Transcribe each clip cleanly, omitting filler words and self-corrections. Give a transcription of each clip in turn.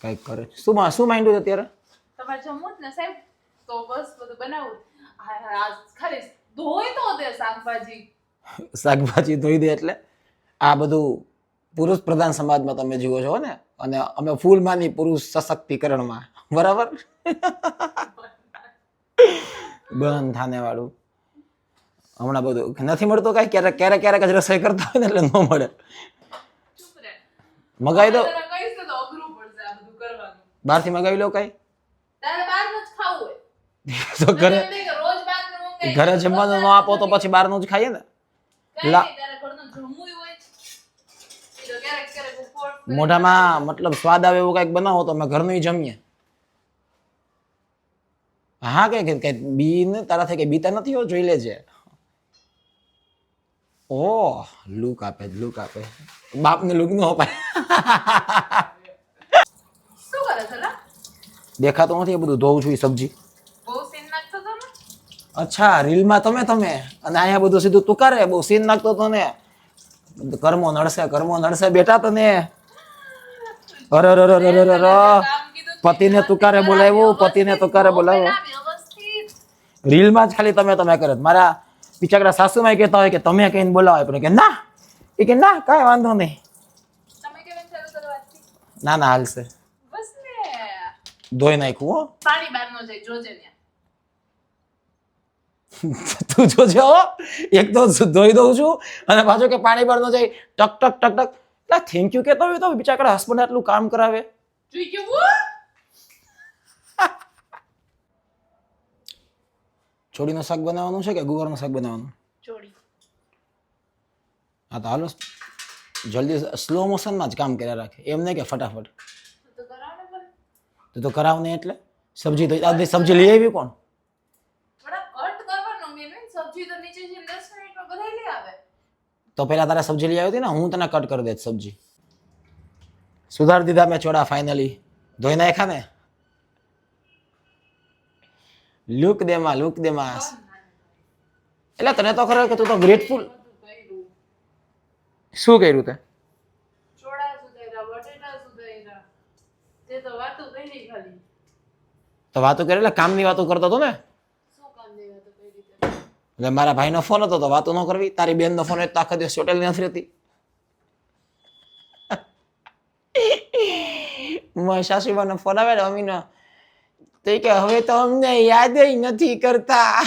કઈક કરે શું માંડ્યું અત્યારે તમારે જમવું જ ને સાહેબ તો બસ બધું બનાવું આ ખાલી ધોઈ તો દે શાકભાજી ધોઈ દે એટલે આ બધું પુરુષ પ્રધાન સમાજમાં તમે જુઓ છો ને અને અમે ફૂલ માની પુરુષ સશક્તિકરણમાં બરાબર બંધ થાને વાળું હમણાં બધું નથી મળતો કઈ ક્યારેક ક્યારેક ક્યારેક જ રસોઈ કરતા હોય ને એટલે ન મળે મગાવી દો બહારથી મગાવી લો કઈ તો ઘરે જમવાનું ન આપો તો પછી બહારનું જ ખાઈએ ને મોઢામાં મતલબ સ્વાદ આવે એવું કઈક બનાવો તો અમે ઘરનું જમીએ હા કઈ બી ને તારાથી કઈ બીતા નથી હો જોઈ લેજે ઓ લુક આપે બાપને લુક નો અપાય શું કરે છે દેખાતો નથી એ બધું ધોઉં છું સબ્જી અચ્છા રીલમાં તમે અને અહીંયા બધું સીધું તું કરે બહુ સીન નાખતો તો ને કર્મો નડશે બેટા તને પતિને તુકારે બોલાવ્યો રીલમાં જ ખાલી તમે કરે મારા બિચારા સાસુમાં કહેતા હોય કે તમે કહીને બોલાવો પણ કે ના કાંઈ વાંધો નહીં ના હાલશે ધોઈ નાખ્યું હો પાણી બહાર નો જાય જોજે ને તું જોજે હો એક તો ધોઈ દઉં છું અને પાછો કે પાણી બહાર ન જાય ટક ટક ટક ટક એટલે થેન્ક યુ કહેતો હોય તો બિચારા હસબન્ડ આટલું કામ કરાવે છોડીનું શાક બનાવવાનું છે કે ગુવારનું શાક બનાવવાનું ચોડી હા તો હાલો જલ્દી સ્લો મોશનમાં જ કામ કર્યા રાખે એમ નહીં કે ફટાફટ તો કરાવ ને એટલે સબ્જી તો સબ્જી લઈ આવી કોણ તો પેલા તારે સબ્જી લઈ આવી હતી ને હું તને કટ કરી દેત સબ્જી સુધાર દીધા મેં ચોડા ફાઇનલી ધોઈ નાખ્યા ને લુક દે માં એટલે તને તો ખબર કે તું તો ગ્રેટફુલ શું કર્યું તે તો વાતો કરે એટલે કામની વાતો કરતો હતો ને એટલે મારા ભાઈનો ફોન હતો તો વાતો ન કરવી તારી બેનનો ફોન હોય તો આખા દિવસ ચોટેલી નથી રહેતી મારી સાસુબાનો ફોન આવે ને અમીનો તો કે હવે તો અમને યાદ નથી કરતા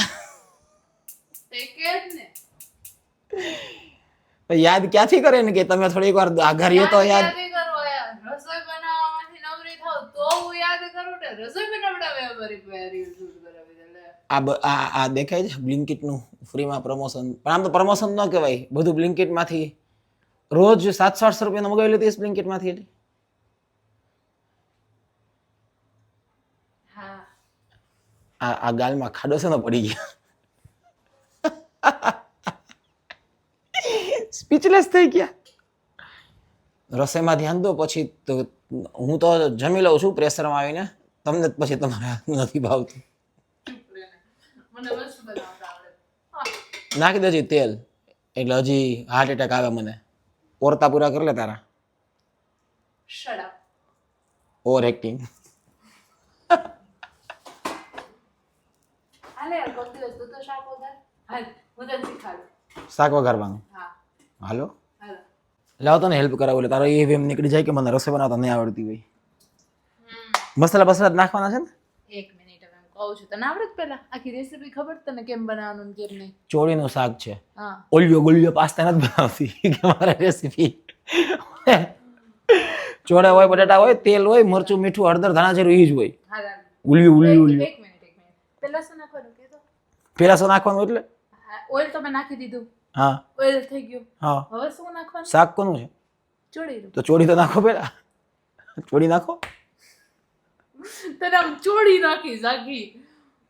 યાદ ક્યાંથી કરે ને કે તમે થોડીક વાર આઘારીએ તો યાદ આ દેખાય છે બ્લિંકિટ નું ફ્રીમાં પ્રમોશન પણ આમ તો પ્રમોશન ન કહેવાય બધું બ્લિંકિટ માંથી રોજ 700-800 રૂપિયાનું મગાવી લેતી બ્લિંકિટ માંથી એટલે આ ગાલમાં ખાડો છે ને પડી ગયા સ્પીચલેસ થઈ ગયા રસોઈમાં ધ્યાન દો પછી તો હું તો જમી લઉં છું પ્રેશરમાં આવીને તમને પછી તમારે નથી ભાવતું નાખી દેજે તેલ એટલે હજી હાર્ટ એટેક આવે મને ઓરતા પૂરા કરી લે તારા ઓવર એક્ટિંગ શાક વઘારવાનું હાલો લાવ તને હેલ્પ કરાવું એટલે તારો એ એમ નીકળી જાય કે મને રસોઈ બનાવતા નહીં આવડતી હોય મસાલા બસલા નાખવાના છે ને એક મિનિટ હવે કહું છું તને આવડે પેલા આખી રેસીપી ખબર તને કેમ બનાવવાનું કેમ નહીં ચોળીનું શાક છે ઓલિયો ગોલિયો પાસ્તા નથી બનાવતી કે મારે રેસીપી ચોળા હોય બટાટા હોય તેલ હોય મરચું મીઠું હળદર ધાણા જીરું ઈ જ હોય ઉલિયું એક મિનિટ પેલા શું નાખવાનું કીધું પેલા શું નાખવાનું એટલે ઓઇલ તો મેં નાખી દીધું હા ઓઇલ થઈ ગયું હા હવે શું નાખવાનું શાક કોનું છે ચોળી તો ચોળી તો નાખો પેલા ચોળી નાખો તને આમ ચોળી નાખી આખી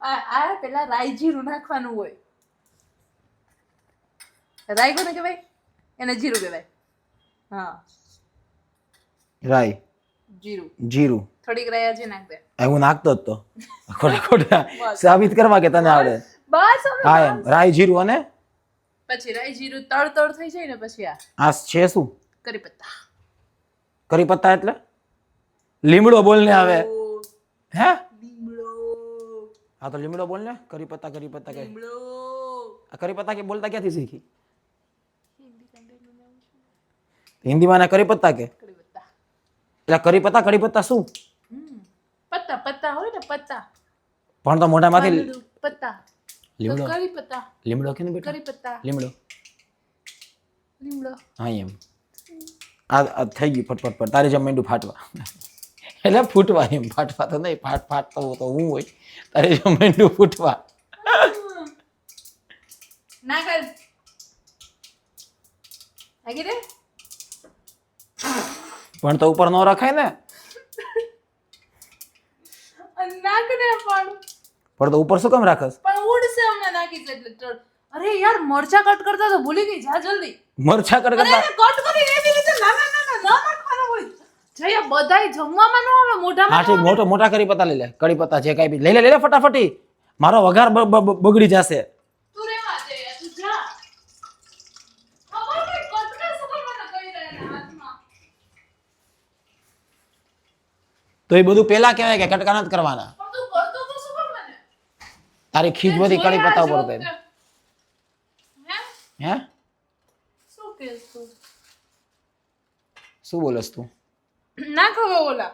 આ પેલા રાઈ જીરું નાખવાનું હોય રાઈ કોને કહેવાય એને જીરું કહેવાય હા રાઈ જીરું થોડીક રાઈ હજી નાખ દે હું નાખતો જ તો ખોટા સાબિત કરવા કે તને આવડે બસ હા એમ રાઈ જીરું અને પછી રાઈ જીરું તળ થઈ જાય ને પછી આ છે શું કરી પત્તા એટલે લીમડો બોલ ને આવે હે હા તો લીમડો બોલ ને કરી પત્તા કઈ આ કરી પત્તા કે બોલતા ક્યાંથી શીખી હિન્દીમાં ને કરી પત્તા કે એટલે કરી પત્તા શું પત્તા પત્તા હોય ને પત્તા પણ તો મોઢામાંથી પત્તા લીમડો કરી પત્તા લીમડો કે બેટા કરી પત્તા લીમડો લીમડો હા એમ આ થઈ ગયું ફટફટ પર તારે જેમ માંડ્યું ફાટવા એટલે ફૂટવા એમ ફાટવા તો નહીં ફાટતો તો હું હોય તારે જેમ માંડ્યું ફૂટવા ના કર આગે રે પણ તો ઉપર ન રખાય ને નાક ને પણ તો ઉપર શું કામ રાખસ પણ ઉડશે અમને નાખી એટલે અરે યાર મરચા કટ કરતા તો ભૂલી ગઈ જા જલ્દી મરચા કટ કરતા કટ કરી એવી રીતે નાના નાના ના નાખવાના હોય જયા બધાય જમવામાં ન આવે મોઢામાં હા ઠીક મોટા કરી પત્તા લઈ લે કડી પત્તા જે કાઈ બી લઈ લે ફટાફટી મારો વઘાર બગડી જશે તું રેવા દે તું જા ખબર કે કટકા શું કરવાના કહી રહ્યા હાથમાં તો એ બધું પેલા કહેવાય કે કટકા નથી કરવાના પણ તું કરતો તો શું કરવાના તારી ખીજ બધી કડી પત્તા ઉપર હે હે શું કેસ તું શું બોલસ તું ના ખબર ઓલા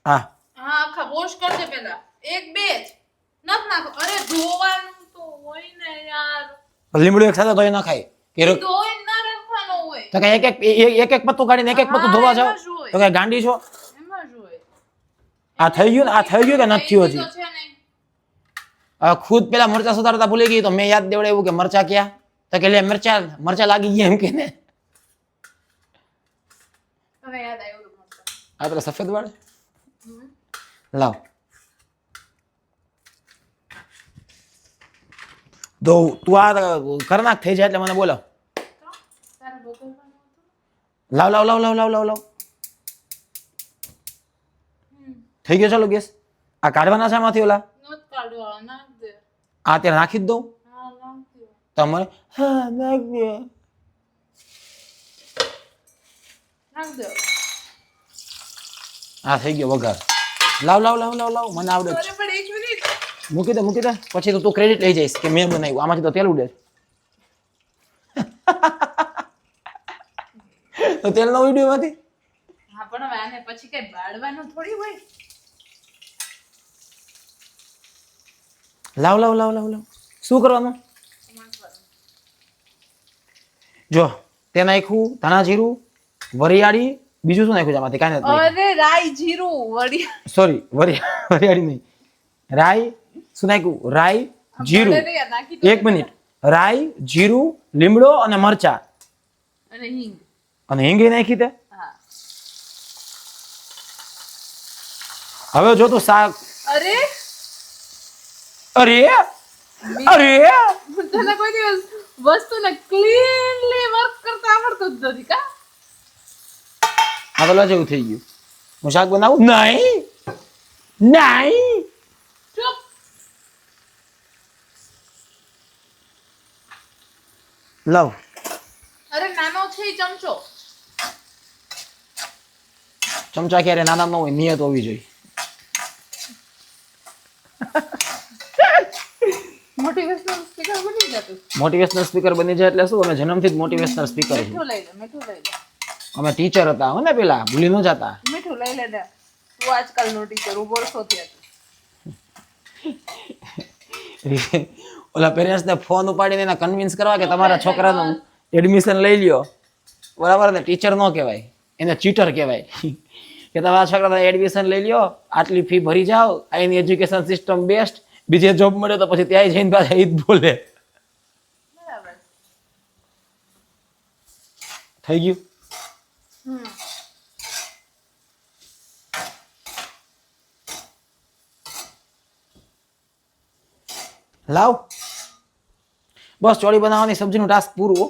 હા હા આખા વોશ કરજે પેલા એક બે જ નત નાખો અરે ધોવાનું તો હોય ને યાર લીમડું એક સાથે ધોઈ નાખાય કે ધોઈ ના રાખવાનો હોય તો કે એક પત્તું કાઢીને એક પત્તું ધોવા જાવ તો કે ગાંડી છો એમાં જ હોય આ થઈ ગયું કે નથી થયું હજી તો છે નહીં ખુદ પેલા મરચા સુધારતા ભૂલી ગઈ તો મેં યાદ દેવડાવ્યું કે મરચા ક્યાં તો કે લે મરચા લાગી ગયા એમ કે ને તને યાદ આવ્યું તો મરચા આ પેલા સફેદ વાળ લાવ તો તું આ કરનાક થઈ જાય એટલે મને બોલો તારે બગલવાનું હતું લાવ થઈ ગયો ચાલો ગેસ આ કાઢવાના છે આમાંથી ઓલા નત કાઢવા નાખ દે આ અત્યારે નાખી જ દઉં હા નાખ દે તમારે હા નાખ દે નાખ દે આ થઈ ગયો વઘાર લાવ મને આવડે છે. અરે પણ એક મિનિટ મૂકી દે પછી તો તું ક્રેડિટ લઈ જઈશ કે મેં બનાવ્યું આમાંથી તો તેલ ઉડે તો તેલ ન ઉડ્યું એમાંથી હા પણ હવે આને પછી કઈ બાળવાનું થોડી હોય લાવ શું કરવાનું જો તે નાખ્યું ધાણા જીરું વરિયાળી બીજું શું નાખ્યું છે આમાંથી કાંઈ નથી અરે રાઈ જીરું વડી સોરી વરિયાળી નહીં રાઈ શું નાખ્યું રાઈ જીરું એક મિનિટ રાઈ જીરું લીમડો અને મરચા અને હિંગ અને હિંગ નાખી તે હા હવે જો તું શાક અરે અરે તને કોઈ દિવસ વસ્તુને ક્લીનલી વર્ક કરતા આવડતું જ નથી કા આ તો જેવું થઈ ગયું હું શાક બનાવું નહીં ચૂપ લવ અરે નાનો છે ઈ ચમચો ચમચા ક્યારે નાના ન હોય નિયત હોવી જોઈએ મોટિવેશનલ સ્પીકર બની જતું મોટિવેશનલ સ્પીકર બની જાય એટલે શું અમે જન્મથી જ મોટિવેશનલ સ્પીકર છીએ મીઠું લઈ લે અમે ટીચર હતા હો ને પેલા ભૂલી ન જતા મીઠું લઈ લે ને તું આજકાલનો ટીચર હું વર્ષોથી હતી ઓલા પેરેન્ટ્સને ફોન ઉપાડીને એને કન્વિન્સ કરવા કે તમારા છોકરાનું એડમિશન લઈ લ્યો બરાબર ને ટીચર ન કહેવાય એને ચીટર કહેવાય કે તમારા છોકરાને એડમિશન લઈ લ્યો આટલી ફી ભરી જાઓ અહીંની એજ્યુકેશન સિસ્ટમ બેસ્ટ બીજે જોબ મળે તો પછી ત્યાં જઈને પાછા એ જ બોલે બરાબર થઈ ગયું લાવ બસ ચોળી બનાવવાની સબ્જીનું ટાસ્ક પૂરું હો